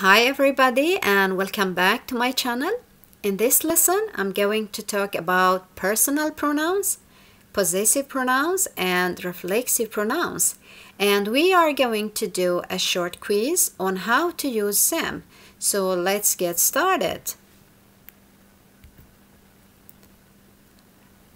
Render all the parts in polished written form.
Hi everybody and welcome back to my channel. In this lesson I'm going to talk about personal pronouns, possessive pronouns and reflexive pronouns, and we are going to do a short quiz on how to use them. So let's get started.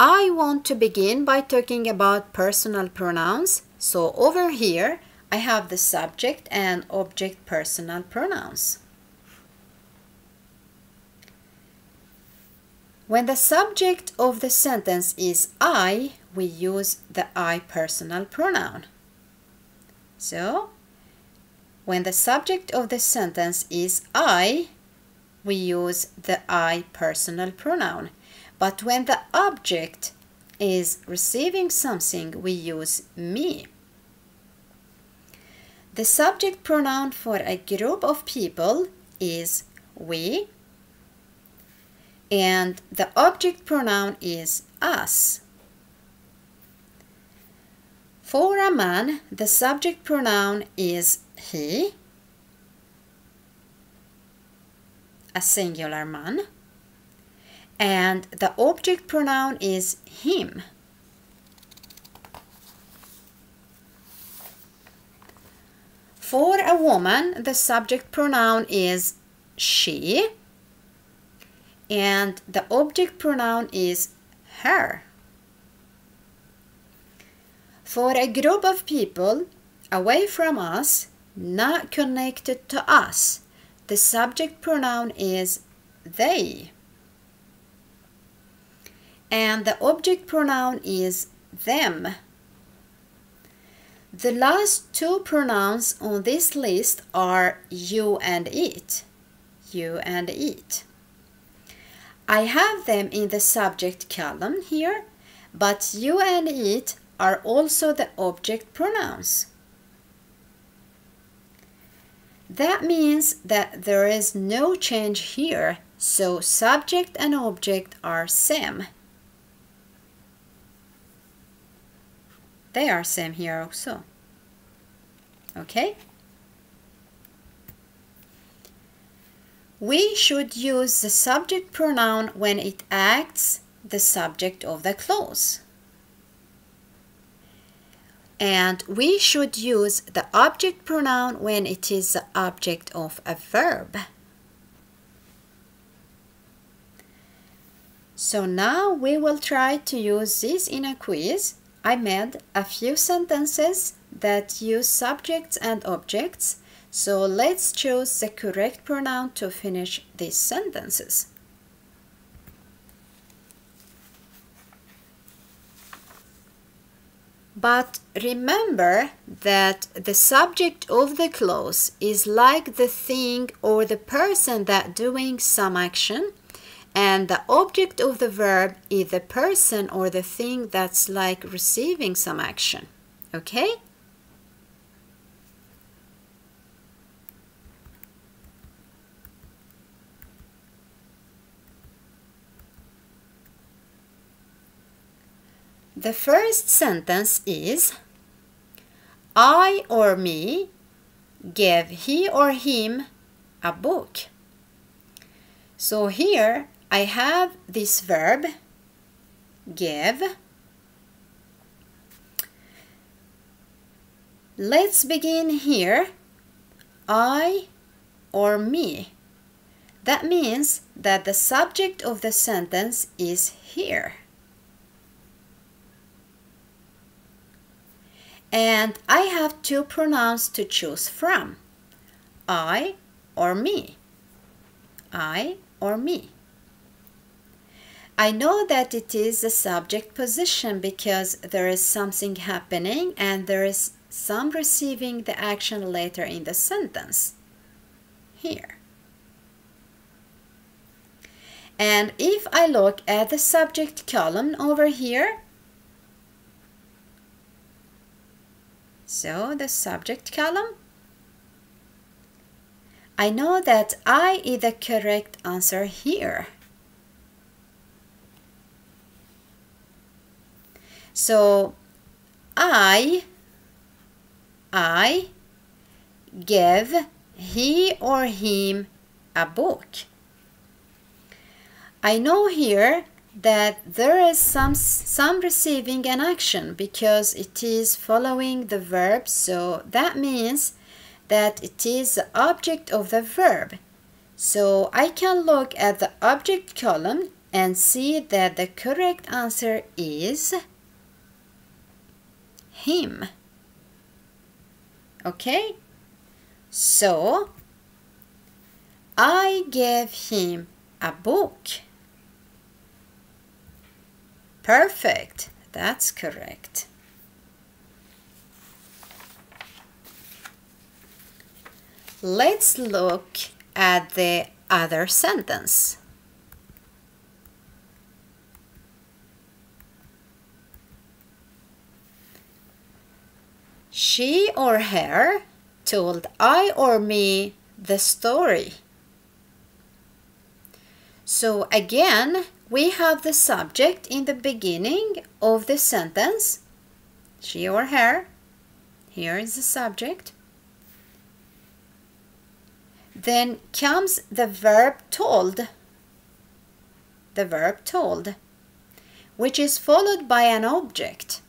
I want to begin by talking about personal pronouns. So over here I have the subject and object personal pronouns. When the subject of the sentence is I, we use the I personal pronoun. So, when the subject of the sentence is I, we use the I personal pronoun. But when the object is receiving something, we use me. The subject pronoun for a group of people is we, and the object pronoun is us. For a man, the subject pronoun is he, a singular man, and the object pronoun is him. For a woman, the subject pronoun is she, and the object pronoun is her. For a group of people away from us, not connected to us, the subject pronoun is they, and the object pronoun is them. The last two pronouns on this list are you and it. You and it. I have them in the subject column here, but you and it are also the object pronouns. That means that there is no change here, so subject and object are same. They are same here also. Okay? We should use the subject pronoun when it acts the subject of the clause. And we should use the object pronoun when it is the object of a verb. So now we will try to use this in a quiz. I made a few sentences that use subjects and objects, so let's choose the correct pronoun to finish these sentences. But remember that the subject of the clause is like the thing or the person that doing some action, and the object of the verb is the person or the thing that's like receiving some action. Okay? The first sentence is I or me gave he or him a book. So here I have this verb, give. Let's begin here, I or me. That means that the subject of the sentence is here. And I have two pronouns to choose from, I or me. I or me. I know that it is the subject position because there is something happening and there is some receiving the action later in the sentence. Here. And if I look at the subject column over here, so the subject column, I know that I is the correct answer here. So I gave he or him a book. I know here that there is some receiving an action because it is following the verb, so that means that it is the object of the verb. So I can look at the object column and see that the correct answer is him. Okay? So I gave him a book. Perfect. That's correct. Let's look at the other sentence. She or her told I or me the story. So again, we have the subject in the beginning of the sentence, she or her. Here is the subject. Then comes the verb told, which is followed by an object.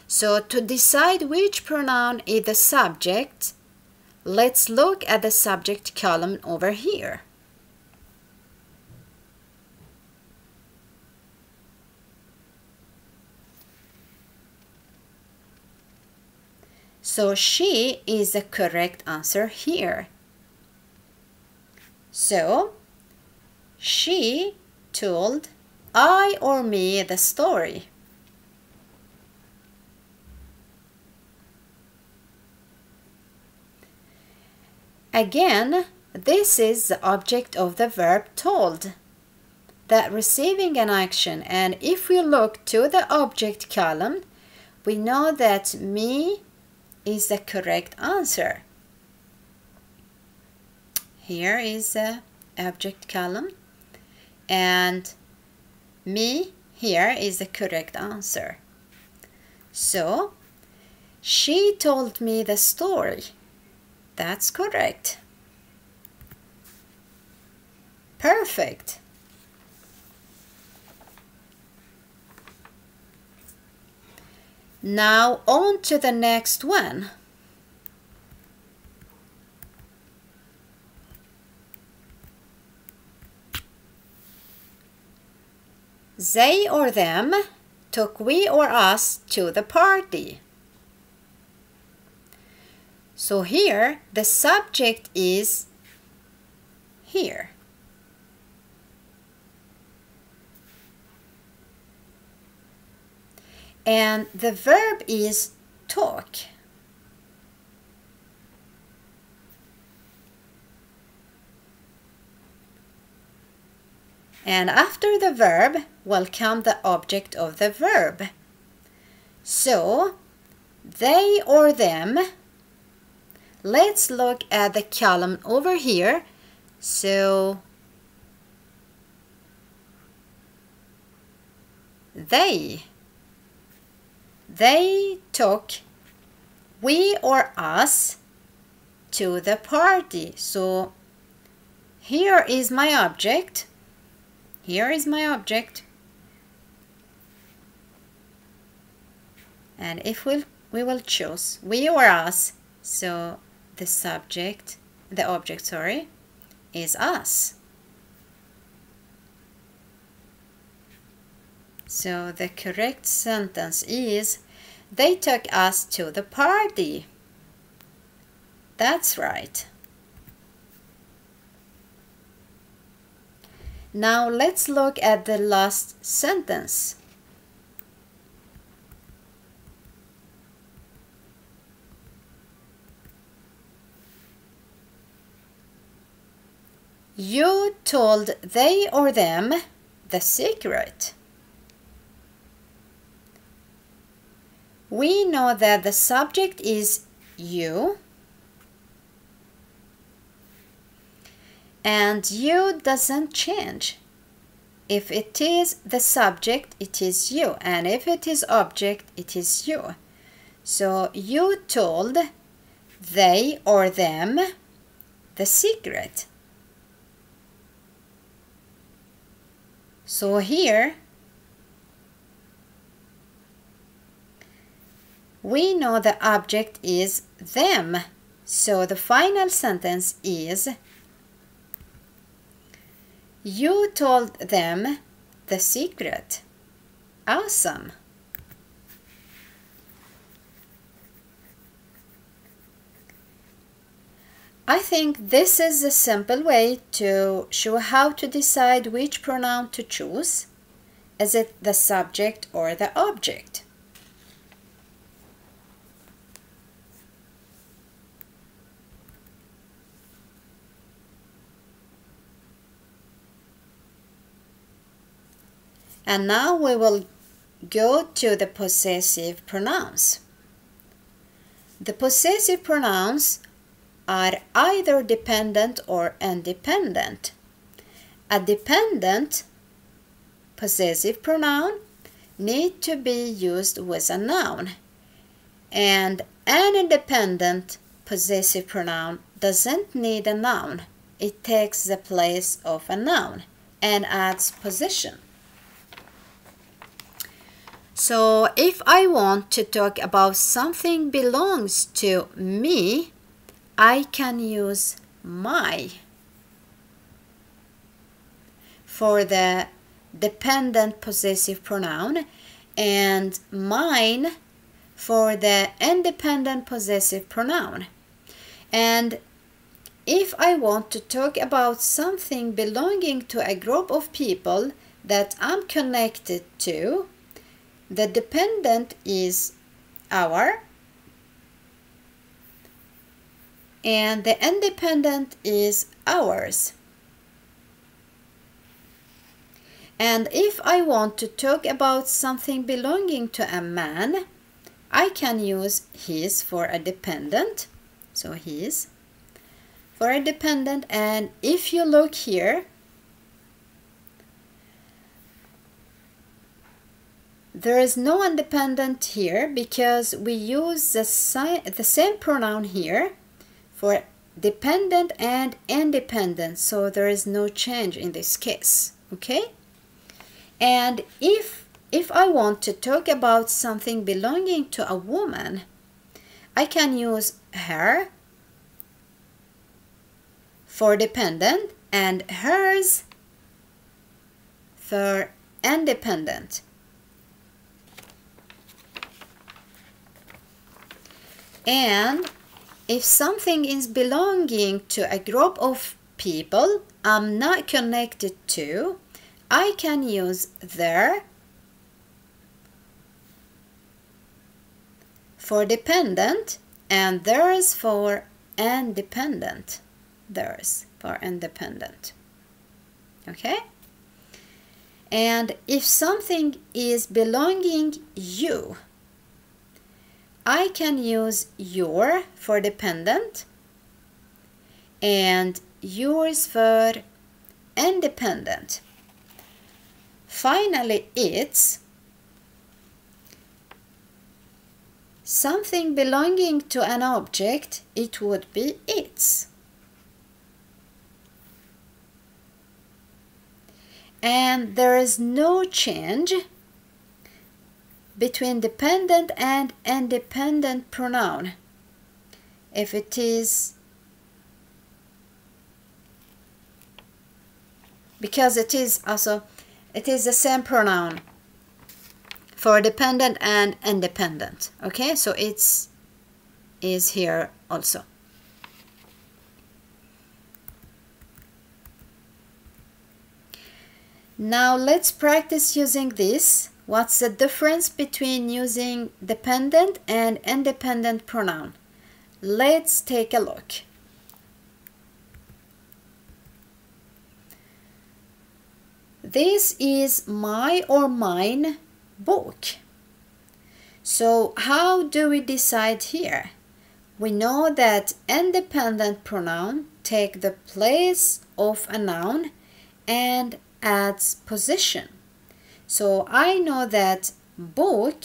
So to decide which pronoun is the subject, let's look at the subject column over here. So she is the correct answer here. So she told I or me the story. Again, this is the object of the verb told, that receiving an action, and if we look to the object column, we know that me is the correct answer. Here is the object column, and me here is the correct answer. So she told me the story. That's correct. Perfect. Now on to the next one. They or them took we or us to the party. So here the subject is here. And the verb is talk. And after the verb will come the object of the verb. So they or them. Let's look at the column over here. So they took we or us to the party. So here is my object. Here is my object. And if we will choose we or us, so the object, is us. So the correct sentence is, they took us to the party. That's right. Now let's look at the last sentence. You told they or them the secret. We know that the subject is you, and you doesn't change. If it is the subject, it is you, and if it is object, it is you. So you told they or them the secret. So here we know the object is them. So the final sentence is, you told them the secret. Awesome. I think this is a simple way to show how to decide which pronoun to choose. Is it the subject or the object? And now we will go to the possessive pronouns. The possessive pronouns are either dependent or independent. A dependent possessive pronoun needs to be used with a noun, and an independent possessive pronoun doesn't need a noun. It takes the place of a noun and adds position. So if I want to talk about something belongs to me, I can use my for the dependent possessive pronoun and mine for the independent possessive pronoun. And if I want to talk about something belonging to a group of people that I'm connected to, the dependent is our and the independent is ours. And if I want to talk about something belonging to a man, I can use his for a dependent. So his for a dependent. And if you look here, there is no independent here because we use the same pronoun here for dependent and independent, so there is no change in this case, okay? And if I want to talk about something belonging to a woman, I can use her for dependent and hers for independent. And if something is belonging to a group of people I'm not connected to, I can use their for dependent and theirs for independent. Theirs for independent. Okay? And if something is belonging you, I can use your for dependent and yours for independent. Finally, it's something belonging to an object, it would be its. And there is no change between dependent and independent pronoun. If it is, because it is the same pronoun for dependent and independent. Okay, so it's is here also. Now let's practice using this. What's the difference between using dependent and independent pronoun? Let's take a look. This is my or mine book. So how do we decide here? We know that independent pronoun take the place of a noun and adds position. So I know that book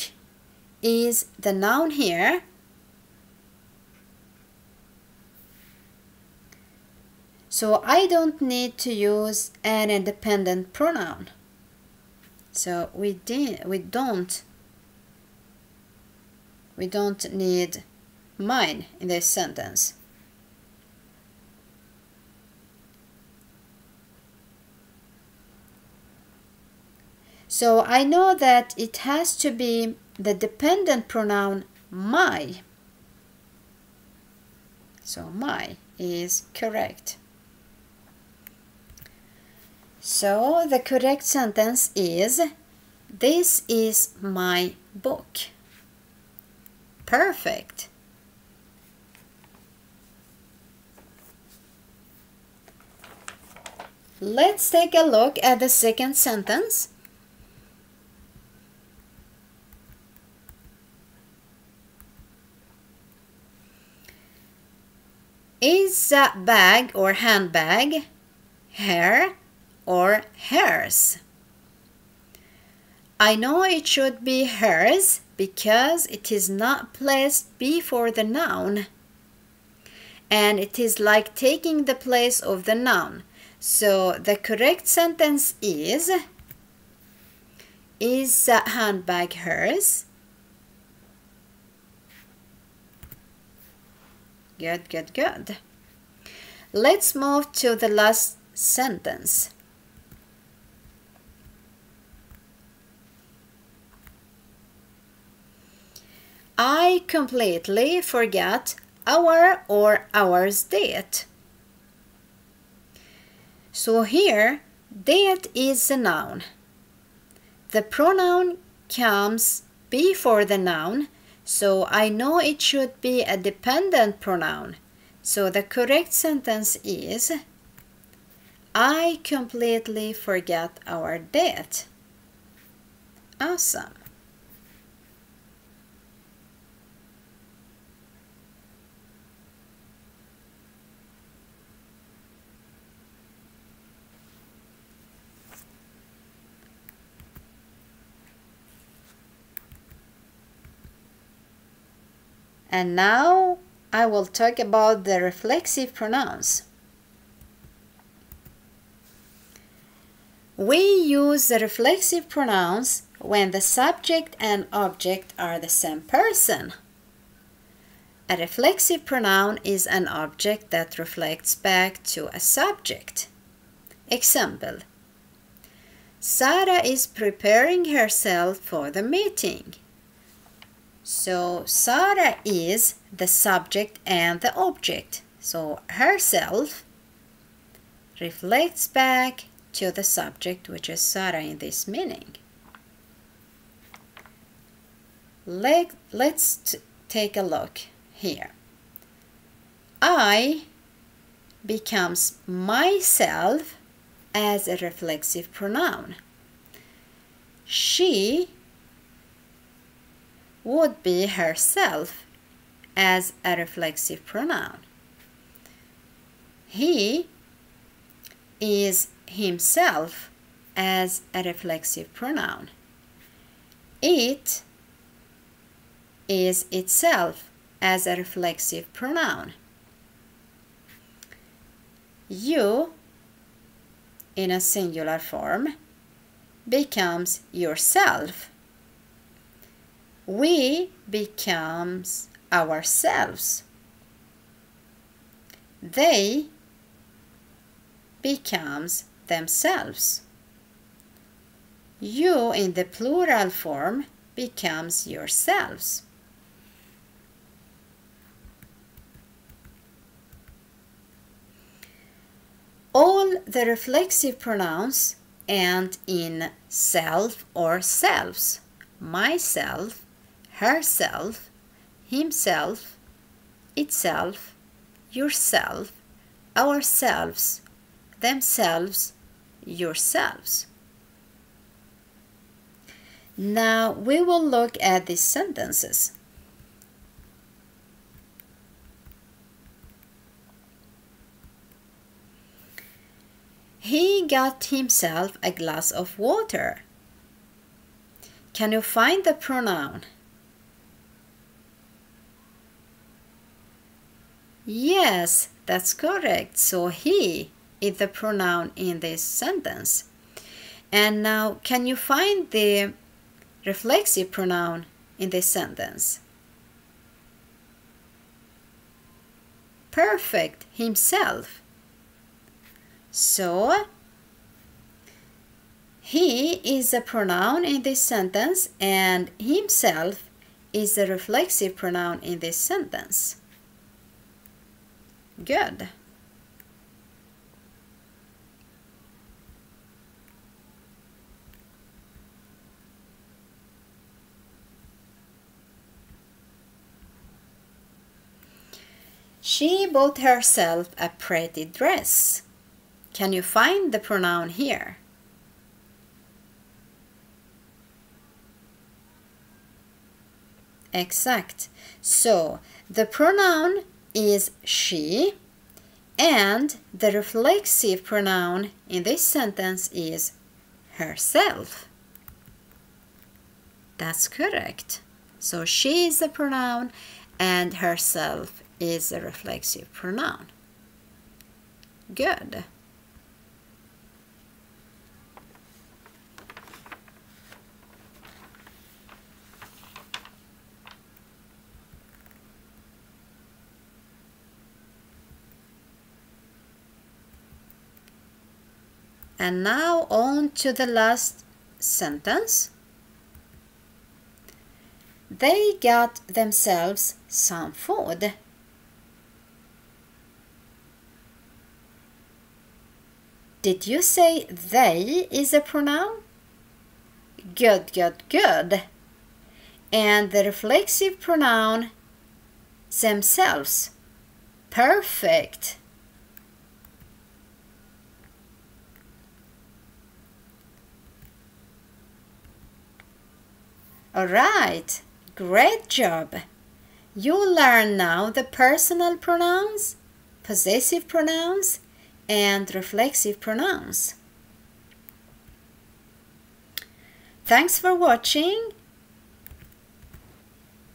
is the noun here So I don't need to use an independent pronoun. So we don't need mine in this sentence. So I know that it has to be the dependent pronoun my. So my is correct. So the correct sentence is, this is my book. Perfect. Let's take a look at the second sentence. Is that bag or handbag her or hers? I know it should be hers because it is not placed before the noun, and it is like taking the place of the noun. So the correct sentence is that handbag hers? Good, good, good. Let's move to the last sentence. I completely forgot our or ours date. So here, date is a noun. The pronoun comes before the noun, so I know it should be a dependent pronoun. So the correct sentence is, I completely forgot our date. Awesome. And now I will talk about the reflexive pronouns. We use the reflexive pronouns when the subject and object are the same person. A reflexive pronoun is an object that reflects back to a subject. Example: Sarah is preparing herself for the meeting. So Sarah is the subject and the object. So herself reflects back to the subject, which is Sarah in this meaning. Let's take a look here. I becomes myself as a reflexive pronoun. She would be herself as a reflexive pronoun. He is himself as a reflexive pronoun. It is itself as a reflexive pronoun. You, in a singular form, becomes yourself. We becomes ourselves. They becomes themselves. You in the plural form becomes yourselves. All the reflexive pronouns end in self or selves. Myself, herself, himself, itself, yourself, ourselves, themselves, yourselves. Now we will look at these sentences. He got himself a glass of water. Can you find the pronoun? Yes, that's correct. So he is the pronoun in this sentence. And now, can you find the reflexive pronoun in this sentence? Perfect, himself. So, he is a pronoun in this sentence and himself is the reflexive pronoun in this sentence. Good. She bought herself a pretty dress. Can you find the pronoun here? Exact. So, the pronoun is she and the reflexive pronoun in this sentence is herself. That's correct. So, she is the pronoun and herself is a reflexive pronoun. Good. And now on to the last sentence. They got themselves some food. Did you say they is a pronoun? Good, good, good. And the reflexive pronoun themselves. Perfect. All right, great job. You learn now the personal pronouns, possessive pronouns, and reflexive pronouns. Thanks for watching.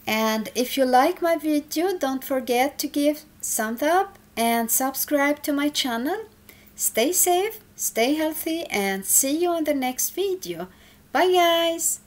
And if you like my video, don't forget to give thumbs up and subscribe to my channel. Stay safe, stay healthy, and see you in the next video. Bye guys!